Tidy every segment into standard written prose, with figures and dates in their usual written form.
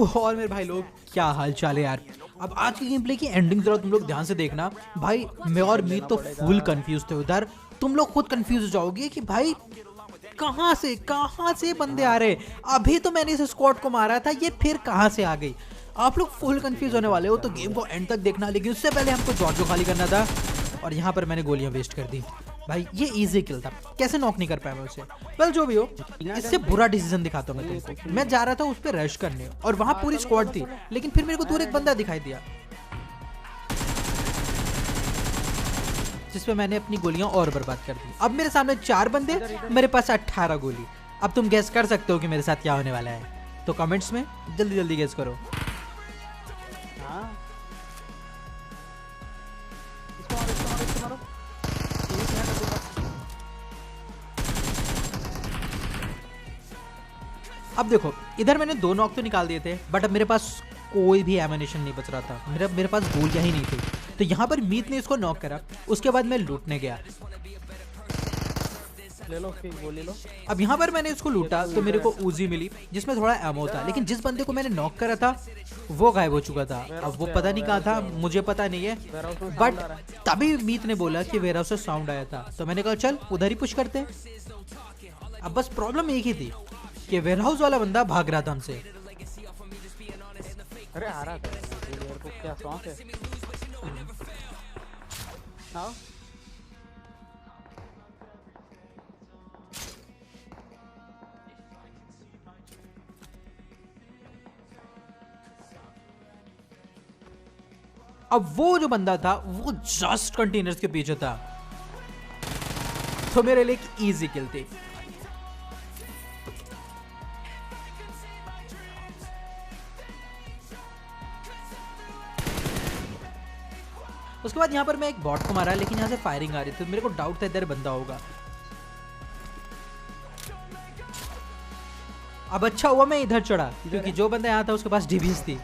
तो और मेरे भाई लोग क्या हाल चाल है यार। अब आज की गेम प्ले की एंडिंग जरा तुम लोग ध्यान से देखना भाई। मैं और मीत तो फुल कंफ्यूज थे उधर। तुम लोग खुद कंफ्यूज हो जाओगे कि भाई कहाँ से बंदे आ रहे। अभी तो मैंने इस स्क्वाड को मारा था, ये फिर कहाँ से आ गई। आप लोग फुल कंफ्यूज होने वाले हो तो गेम को एंड तक देखना। लेकिन उससे पहले हमको जॉर्जो खाली करना था और यहाँ पर मैंने गोलियां वेस्ट कर दी भाई। ये इजी किल था, कैसे नॉक नहीं कर पाया मैं उसे। वेल जो भी हो, इससे बुरा डिसीजन दिखाता हूँ मैं तुमको। मैं जा रहा था उस पर रश करने और वहां पूरी स्क्वाड थी, लेकिन फिर मेरे को दूर एक बंदा दिखाई दिया जिसपे मैंने अपनी गोलियां और बर्बाद कर दी। अब मेरे सामने 4 बंदे, मेरे पास 18 गोली। अब तुम गेस कर सकते हो कि मेरे साथ क्या होने वाला है, तो कमेंट्स में जल्दी जल्दी गेस करो। अब देखो, इधर मैंने 2 नॉक तो निकाल दिए थे, बट अब मेरे पास कोई भी एमिनेशन नहीं बच रहा था। मेरे पास गोलियां ही नहीं थी। तो यहाँ पर मीत ने इसको नॉक करा, उसके बाद मैं लूटने गया। ले लो गोली लो। अब यहाँ पर मैंने इसको लूटा तो मेरे को उजी मिली जिसमें थोड़ा एमो था, लेकिन जिस बंदे को मैंने नॉक करा था वो गायब हो चुका था। अब वो पता नहीं कहाँ था, मुझे पता नहीं है, बट तभी मीत ने बोला कि वेयर हाउस से साउंड आया था, तो मैंने कहा चल उधर ही पुश करते हैं। अब बस प्रॉब्लम एक ही थी कि वेयर हाउस वाला बंदा भाग रहा था हमसे। अरे आ रहा था, को क्या शौक है। आओ अब वो जो बंदा था वो जस्ट कंटेनर्स के पीछे था, तो मेरे लिए एक इजी किल थी। उसके बाद यहाँ पर मैं एक बॉट को मारा, लेकिन यहाँ से फायरिंग आ रही थी, तो मेरे को डाउट था इधर बंदा होगा। अब अच्छा हुआ मैं इधर चढ़ा, क्योंकि जो बंदा यहाँ था उसके पास डीबीएस थी।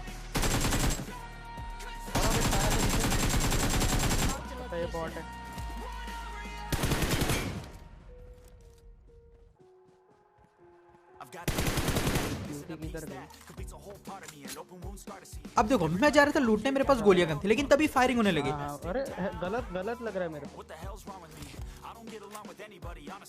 अब देखो, मैं जा रहा था लूटने, मेरे पास गोलियां कम थी, लेकिन तभी फायरिंग होने लगी। अरे गलत लग रहा है मेरे को।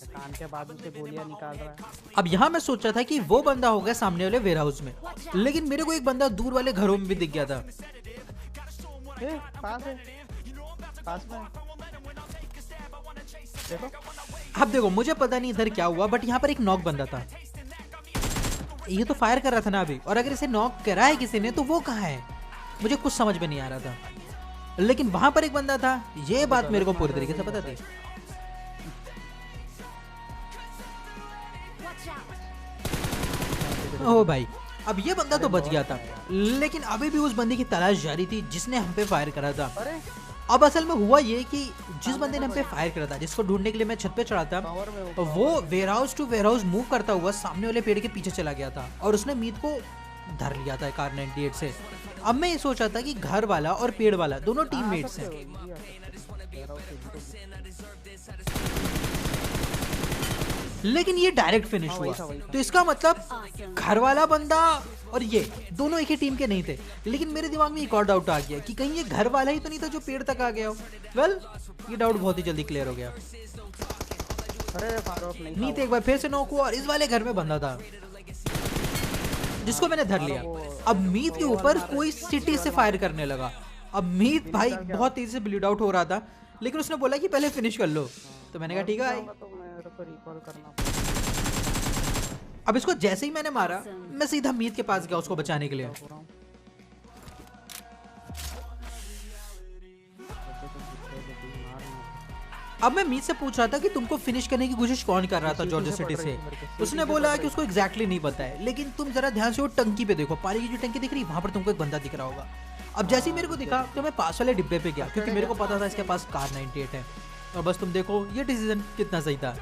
कान के बाद से गोलियां निकाल रहा है। अब यहाँ मैं सोचा था कि वो बंदा होगा सामने वाले वेयर हाउस में, लेकिन मेरे को एक बंदा दूर वाले घरों में भी दिख गया था। पास में देखो। अब देखो, मुझे पता नहीं इधर क्या हुआ, बट यहाँ पर एक नॉक बंदा था। ये तो फायर कर रहा था ना अभी, और अगर इसे नॉक करा है किसी ने तो वो कहाँ है, मुझे कुछ समझ में नहीं आ रहा था। लेकिन वहां पर एक बंदा था, ये बात मेरे को पूरी तरीके से पता थी। ओ भाई, अब ये बंदा तो बच गया था, लेकिन अभी भी उस बंदे की तलाश जारी थी जिसने हम पे फायर करा था। अब असल में हुआ ये कि जिस बंदे ने हम पे फायर करा था, जिसको ढूंढने के लिए मैं छत पे चढ़ा था, वो वेयरहाउस टू वेयरहाउस मूव करता हुआ सामने वाले पेड़ के पीछे चला गया था, और उसने मीत को धर लिया था कार 98 से। अब मैं ये सोचा था कि घर वाला और पेड़ वाला दोनों टीममेट्स हैं, लेकिन ये डायरेक्ट फिनिश हुआ। तो इसका मतलब घर वाला बंदा और ये दोनों एक ही टीम के नहीं थे। लेकिन मेरे दिमाग में एक और डाउट आ गया कि कहीं ये घर वाला ही तो नहीं था जो पेड़ तक आ गया हो। वेल, ये डाउट बहुत ही जल्दी क्लियर हो गया। मीत एक बार फिर से नॉक हुआ और इस वाले घर में बंदा था जिसको मैंने धर लिया। अब मीत के ऊपर कोई सिटी से फायर करने लगा। अब मीत भाई बहुत तेजी से ब्लीड आउट हो रहा था, लेकिन उसने बोला कि पहले फिनिश कर लो, तो मैंने कहा ठीक है भाई। अब इसको जैसे ही मैंने मारा, मैं सीधा मीत के पास गया उसको बचाने के लिए। अब मैं मीत से पूछ रहा था कि तुमको फिनिश करने की कोशिश कौन कर रहा था जॉर्जिया सिटी से। उसने बोला कि उसको एग्जैक्टली नहीं पता है, लेकिन तुम जरा ध्यान से वो टंकी पे देखो, पानी की जो टंकी दिख रही है वहां पर तुमको एक बंदा दिख रहा होगा। अब जैसे ही मेरे को दिखा तो मैं पास वाले डिब्बे पे गया, क्योंकि मेरे को पता था इसके पास कार 98 है। और बस तुम देखो ये डिसीजन कितना सही था।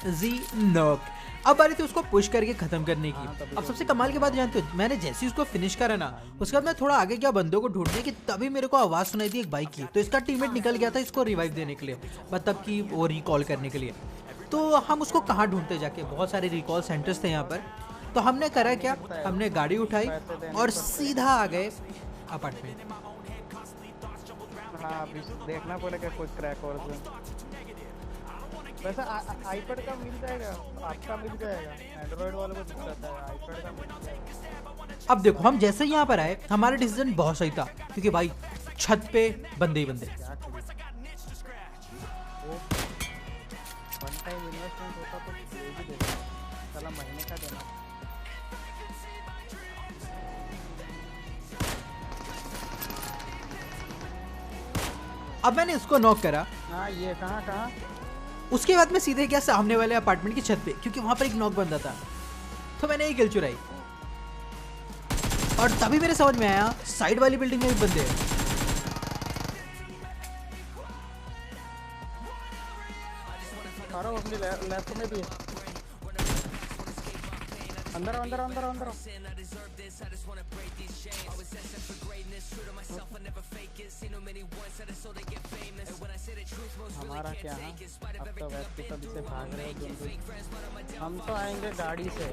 Easy knock. अब बारी थी उसको पुश करके खत्म करने की। अब सबसे कमाल की बात जानते हो, मैंने जैसे ही उसको फिनिश करा ना, उसके बाद मैं थोड़ा आगे गया बंदों को ढूंढने की, तभी मेरे को आवाज सुनाई दी एक बाइक की। तो इसका टीममेट निकल गया था इसको रिवाइव देने के लिए, मतलब कि वो रिकॉल करने के लिए। तो हम उसको कहाँ ढूंढते जाके, बहुत सारे रिकॉल सेंटर्स थे यहाँ पर। तो हमने करा क्या, हमने गाड़ी उठाई और सीधा आ गए अपार्टमेंट। हाँ अभी देखना पड़ेगा कोई क्रैक और से। वैसे आईपैड का मिल जाएगा, आपका मिल जाएगा, एंड्रॉइड वालों को दिक्कत है, आईपैड का मिल जाएगा। अब देखो हम जैसे यहाँ पर आए हमारा डिसीजन बहुत सही था, क्योंकि भाई छत पे बंदे ही बंदे। क्या करें? वो वन टाइम इन्वेस्टमेंट होता तो ये भी देना, साला महीने का देना। अब मैंने इसको नॉक करा, हाँ ये कहाँ उसके बाद मैं सीधे गया सामने वाले अपार्टमेंट की छत पे, क्योंकि वहां पर एक नॉक बंदा था। तो मैंने एक किल चुराई और तभी मेरे समझ में आया साइड वाली बिल्डिंग में भी बंदे हैं। अपनी लेफ्ट में भी है। अंदर अंदर अंदर अंदर हमारा क्या है, अब तो वैसे तभी से भाग रहे हैं। हम तो आएंगे गाड़ी से।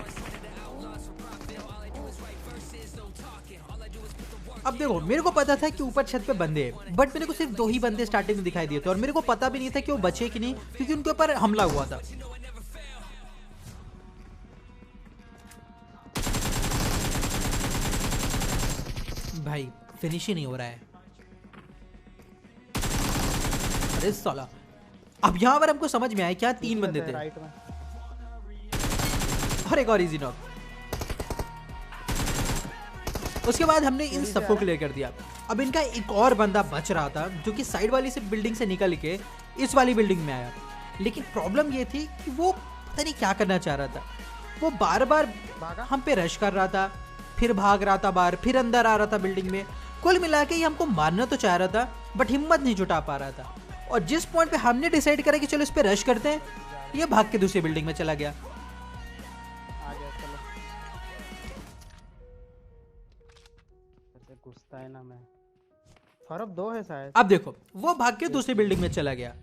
अब देखो मेरे को पता था कि ऊपर छत पे बंदे हैं, बट मेरे को सिर्फ 2 ही बंदे स्टार्टिंग में दिखाई दिए थे और मेरे को पता भी नहीं था कि वो बचे कि नहीं, क्योंकि उनके ऊपर हमला हुआ था। भाई फिनिश ही नहीं हो रहा है। अरे साला, अब यहाँ पर हमको समझ में आया क्या 3 बंदे थे राइट में। और एक और इजी नॉक। उसके बाद हमने इन सबको क्लियर कर दिया। अब इनका एक और बंदा बच रहा था जो कि साइड वाली से बिल्डिंग से निकल के इस वाली बिल्डिंग में आया, लेकिन प्रॉब्लम ये थी कि वो पता नहीं क्या करना चाह रहा था। वो बार बार हम पे रश कर रहा था, फिर भाग रहा था बाहर, फिर अंदर आ रहा था बिल्डिंग में। कुल मिला के ये हमको मारना तो चाह रहा था बट हिम्मत नहीं जुटा पा रहा था। और जिस पॉइंट पे हमने डिसाइड करा कि चलो इस पे रश करते हैं, ये भाग के दूसरी बिल्डिंग में चला गया। आ गया चलो। ऐसे घुसता है ना मैं। फरब 2 है शायद। अब देखो वो भाग के दूसरी बिल्डिंग में चला गया,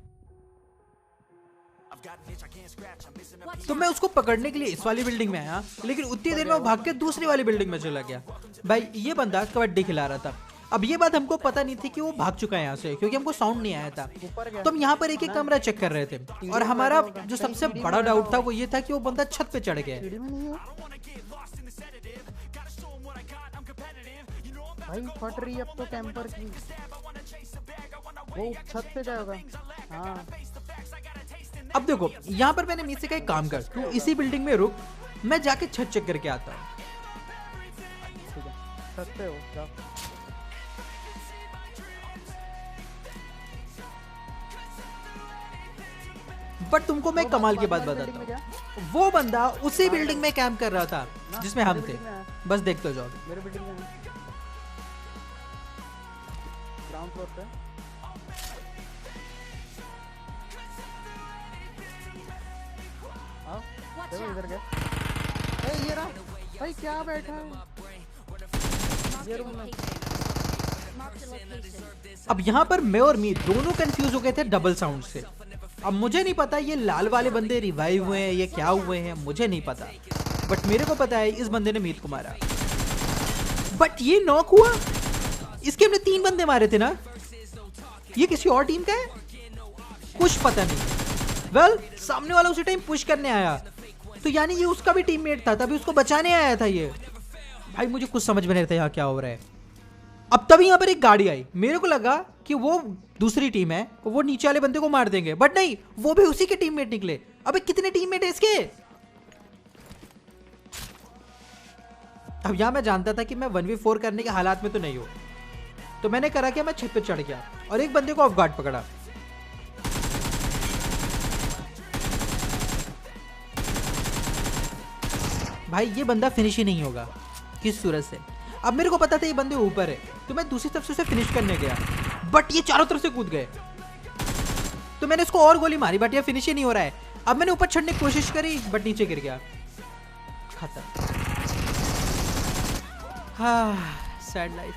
तो मैं उसको पकड़ने के लिए इस वाली बिल्डिंग में आया, लेकिन उतनी देर में वो भाग के दूसरी वाली बिल्डिंग में चला गया। भाई ये बंदा कबड्डी खिला रहा था। अब ये बात हमको पता नहीं थी कि वो भाग चुका है यहाँ से, क्योंकि हमको साउंड नहीं आया था। तो हम यहाँ पर एक एक कमरा चेक कर रहे थे और हमारा जो सबसे बड़ा डाउट था वो ये था कि वो बंदा छत पे चढ़ गया। भाई फट रही है अब तो कैंपर की, वो छत पे जाएगा। हाँ अब देखो यहाँ पर मैंने मीत से कहा एक काम कर, तू इसी बिल्डिंग में रुक, मैं जाके छत चेक करके आता हूँ। ठीक है, छत पे हो जाओ। बट तुमको मैं कमाल की बात बताता हूँ, वो बंदा उसी बिल्डिंग में कैंप कर रहा था जिसमें हम थे। बस देखते जाओ। मेरे बिल्डिंग में ग्राउंड फ्लोर पे। आओ देखो इधर गया। ए ये रहा भाई, क्या बैठा है ये रूम में। अब यहाँ पर मैं और मीत दोनों कंफ्यूज हो गए थे डबल साउंड से। अब मुझे नहीं पता ये लाल वाले बंदे रिवाइव हुए हैं, ये क्या हुए हैं, मुझे नहीं पता, बट मेरे को पता है इस बंदे ने मीत को मारा। बट ये नॉक हुआ, इसके हमने 3 बंदे मारे थे ना, ये किसी और टीम का है, कुछ पता नहीं। वेल सामने वाला उसी टाइम पुश करने आया, तो यानी ये उसका भी टीममेट था, तभी उसको बचाने आया था ये। भाई मुझे कुछ समझ में नहीं आता यहाँ क्या हो रहा है। अब तभी यहाँ पर एक गाड़ी आई, मेरे को लगा कि वो दूसरी टीम है, वो नीचे वाले बंदे को मार देंगे, बट नहीं, वो भी उसी के टीममेट निकले। अबे कितने टीममेट है इसके। अब यहाँ मैं जानता था कि मैं 1v4 करने के हालात में तो नहीं हूँ, तो मैंने करा कि मैं छत पे चढ़ गया और एक बंदे को ऑफ गार्ड पकड़ा। भाई ये बंदा फिनिश ही नहीं होगा किस सूरत से। अब मेरे को पता था ये बंदे ऊपर है, तो मैं दूसरी तरफ से उसे फिनिश करने गया, बट ये चारों तरफ से कूद गए, तो मैंने इसको और गोली मारी, बट ये फिनिश ही नहीं हो रहा है। अब मैंने ऊपर चढ़ने की कोशिश करी, बट नीचे गिर गया, खत्म। हाँ सैड लाइफ।